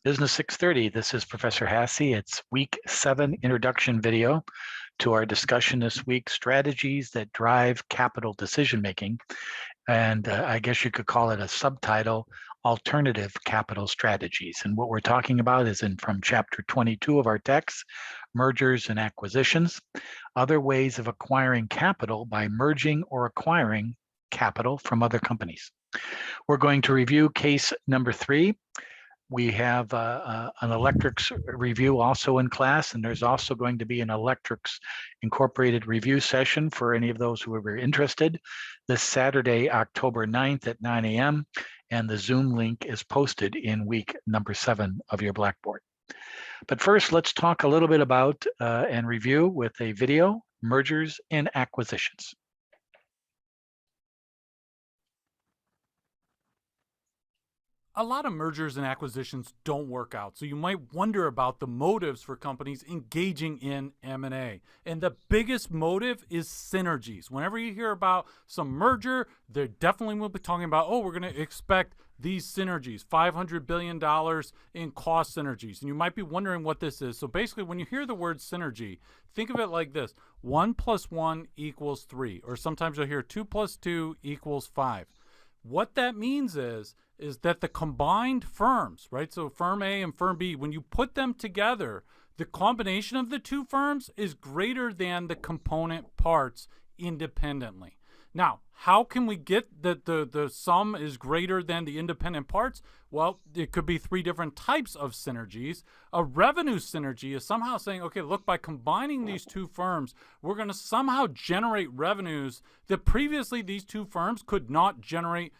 Business 630. This is Professor Hassey. It's week 7 introduction video to our discussion this week, strategies that drive capital decision making. And I guess you could call it a subtitle, alternative capital strategies. And what we're talking about is from chapter 22 of our text, mergers and acquisitions, other ways of acquiring capital by merging or acquiring capital from other companies. We're going to review case number 3. We have an electrics review also in class, and there's also going to be an electrics incorporated review session for any of those who are interested this Saturday, October 9th at 9 a.m. And the Zoom link is posted in week number 7 of your Blackboard. But first, let's talk a little bit about and review with a video, mergers and acquisitions. A lot of mergers and acquisitions don't work out, so you might wonder about the motives for companies engaging in M&A. And the biggest motive is synergies. Whenever you hear about some merger, they definitely will be talking about, oh, we're going to expect these synergies, $500 billion in cost synergies. And you might be wondering what this is. So basically, when you hear the word synergy, think of it like this: 1 + 1 = 3, or sometimes you'll hear 2 + 2 = 5. What that means is that the combined firms, right? So firm A and firm B, when you put them together, the combination of the two firms is greater than the component parts independently. Now, how can we get that the sum is greater than the independent parts? Well, it could be 3 different types of synergies. A revenue synergy is somehow saying, okay, look, by combining these two firms, we're going to somehow generate revenues that previously these two firms could not generate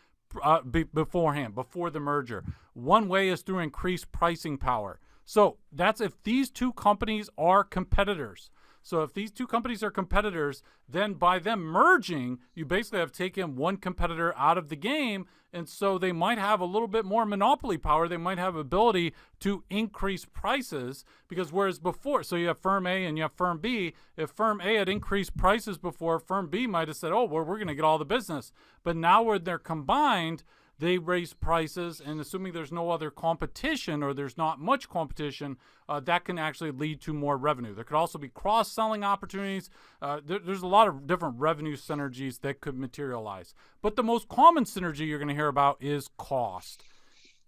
beforehand, before the merger. One way is through increased pricing power. So that's if these two companies are competitors. So if these two companies are competitors, then by them merging, you basically have taken one competitor out of the game, and so they might have a little bit more monopoly power. They might have ability to increase prices, because whereas before, so you have firm A and you have firm B. If firm A had increased prices before, firm B might have said, oh, well, we're going to get all the business. But now when they're combined, they raise prices, and assuming there's no other competition, or there's not much competition, that can actually lead to more revenue. There could also be cross-selling opportunities. There's a lot of different revenue synergies that could materialize. But the most common synergy you're going to hear about is cost.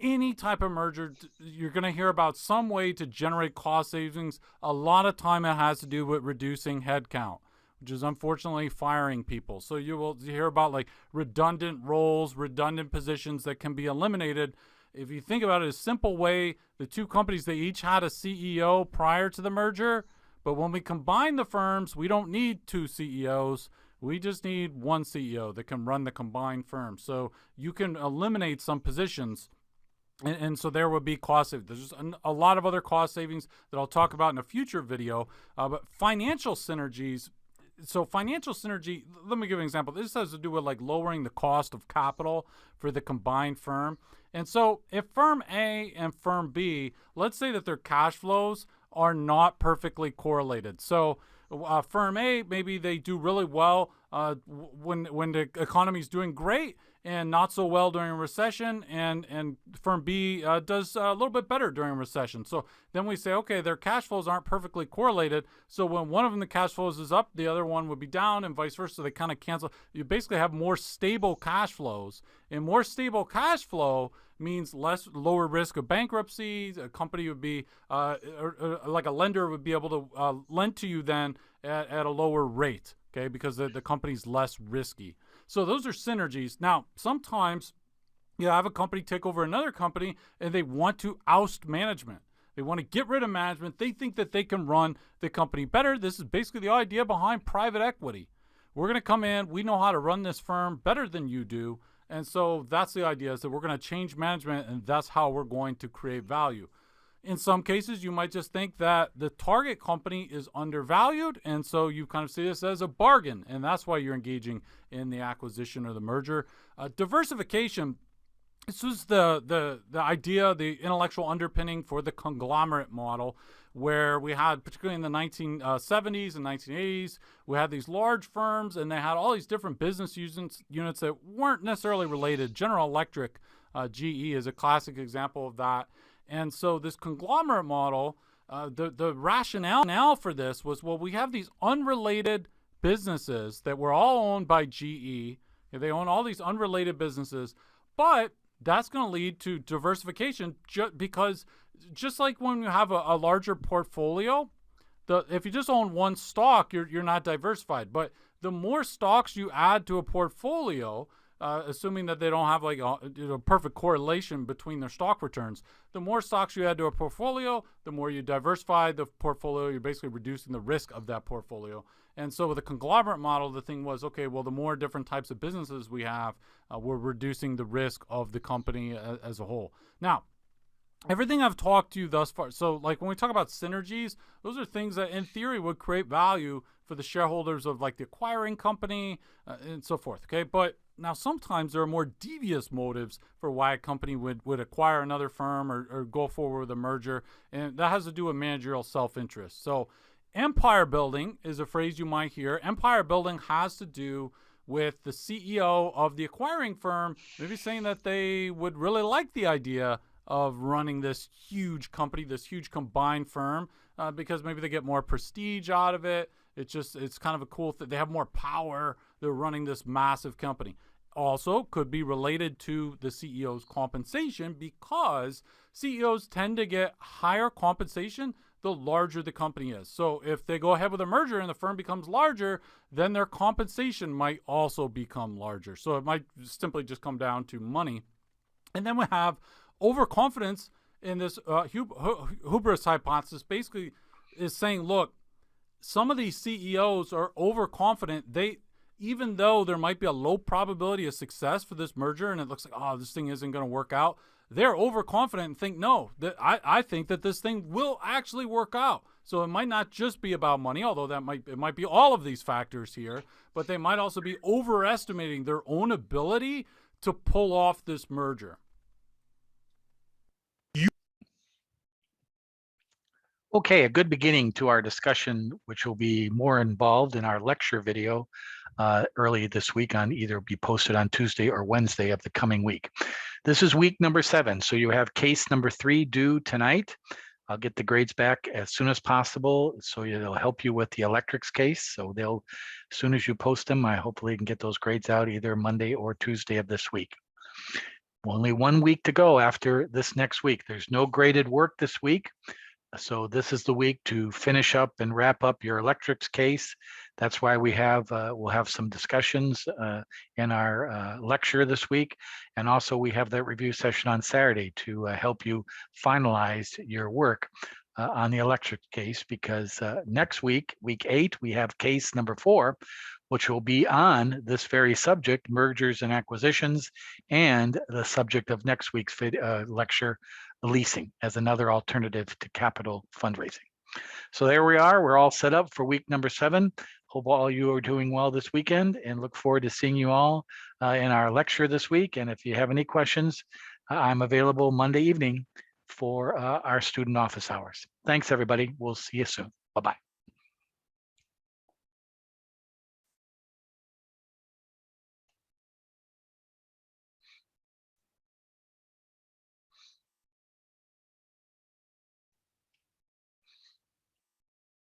Any type of merger, you're going to hear about some way to generate cost savings. A lot of time it has to do with reducing headcount, which is unfortunately firing people. So you will hear about like redundant roles, redundant positions that can be eliminated. If you think about it, a simple way, the two companies, they each had a CEO prior to the merger, but when we combine the firms, we don't need 2 CEOs. We just need 1 CEO that can run the combined firm. So you can eliminate some positions. And so there would be cost savings. There's a lot of other cost savings that I'll talk about in a future video. But financial synergies, so financial synergy, let me give an example. This has to do with like lowering the cost of capital for the combined firm. And so if firm A and firm B, let's say that their cash flows are not perfectly correlated. So firm A, maybe they do really well when the economy is doing great, and not so well during a recession, and firm B does a little bit better during a recession. So then we say, okay, their cash flows aren't perfectly correlated, so when one of them, the cash flows is up, the other one would be down, and vice versa. So they kind of cancel. You basically have more stable cash flows, and more stable cash flow means lower risk of bankruptcy. A company would be, like a lender would be able to lend to you then at a lower rate, okay, because the company's less risky. So those are synergies. Now, sometimes you have a company take over another company and they want to oust management. They want to get rid of management. They think that they can run the company better. This is basically the idea behind private equity. We're going to come in. We know how to run this firm better than you do. And so that's the idea, is that we're going to change management, and that's how we're going to create value. In some cases, you might just think that the target company is undervalued, and so you kind of see this as a bargain, and that's why you're engaging in the acquisition or the merger. Diversification, this was the idea, the intellectual underpinning for the conglomerate model, where we had, particularly in the 1970s and 1980s, we had these large firms, and they had all these different business units that weren't necessarily related. General Electric, GE, is a classic example of that. And so this conglomerate model, the rationale for this was, well, we have these unrelated businesses that were all owned by GE. They own all these unrelated businesses, but that's going to lead to diversification because just like when you have a larger portfolio, if you just own one stock, you're not diversified. But the more stocks you add to a portfolio, assuming that they don't have like a perfect correlation between their stock returns, the more stocks you add to a portfolio, the more you diversify the portfolio. You're basically reducing the risk of that portfolio. And so with a conglomerate model, the thing was, okay, well, the more different types of businesses we have, we're reducing the risk of the company as a whole. Now, everything I've talked to you thus far, so like when we talk about synergies, those are things that in theory would create value for the shareholders of like the acquiring company and so forth, okay? But now sometimes there are more devious motives for why a company would acquire another firm or go forward with a merger, and that has to do with managerial self-interest. So empire building is a phrase you might hear. Empire building has to do with the CEO of the acquiring firm maybe saying that they would really like the idea of running this huge company, this huge combined firm, because maybe they get more prestige out of it. It's kind of a cool thing. They have more power. They're running this massive company. Also could be related to the CEO's compensation because CEOs tend to get higher compensation the larger the company is. So if they go ahead with a merger and the firm becomes larger, then their compensation might also become larger. So it might simply just come down to money. And then we have overconfidence in this hubris hypothesis. Basically is saying, look, some of these CEOs are overconfident. Even though there might be a low probability of success for this merger and it looks like, oh, this thing isn't going to work out, they're overconfident and think, no, that I think that this thing will actually work out. So it might not just be about money, although it might be all of these factors here, but they might also be overestimating their own ability to pull off this merger. Okay, a good beginning to our discussion, which will be more involved in our lecture video early this week on either be posted on Tuesday or Wednesday of the coming week. This is week number 7. So you have case number 3 due tonight. I'll get the grades back as soon as possible. So it'll help you with the electrics case. So as soon as you post them, I hopefully can get those grades out either Monday or Tuesday of this week. Only 1 week to go after this next week. There's no graded work this week. So this is the week to finish up and wrap up your electrics case. That's why we'll have some discussions in our lecture this week. And also we have that review session on Saturday to help you finalize your work on the electric case, because next week, week 8, we have case number 4, which will be on this very subject, mergers and acquisitions, and the subject of next week's lecture, leasing as another alternative to capital fundraising. So there we are. We're all set up for week number 7. Hope all you are doing well this weekend and look forward to seeing you all in our lecture this week. And if you have any questions, I'm available Monday evening for our student office hours. Thanks, everybody. We'll see you soon. Bye-bye.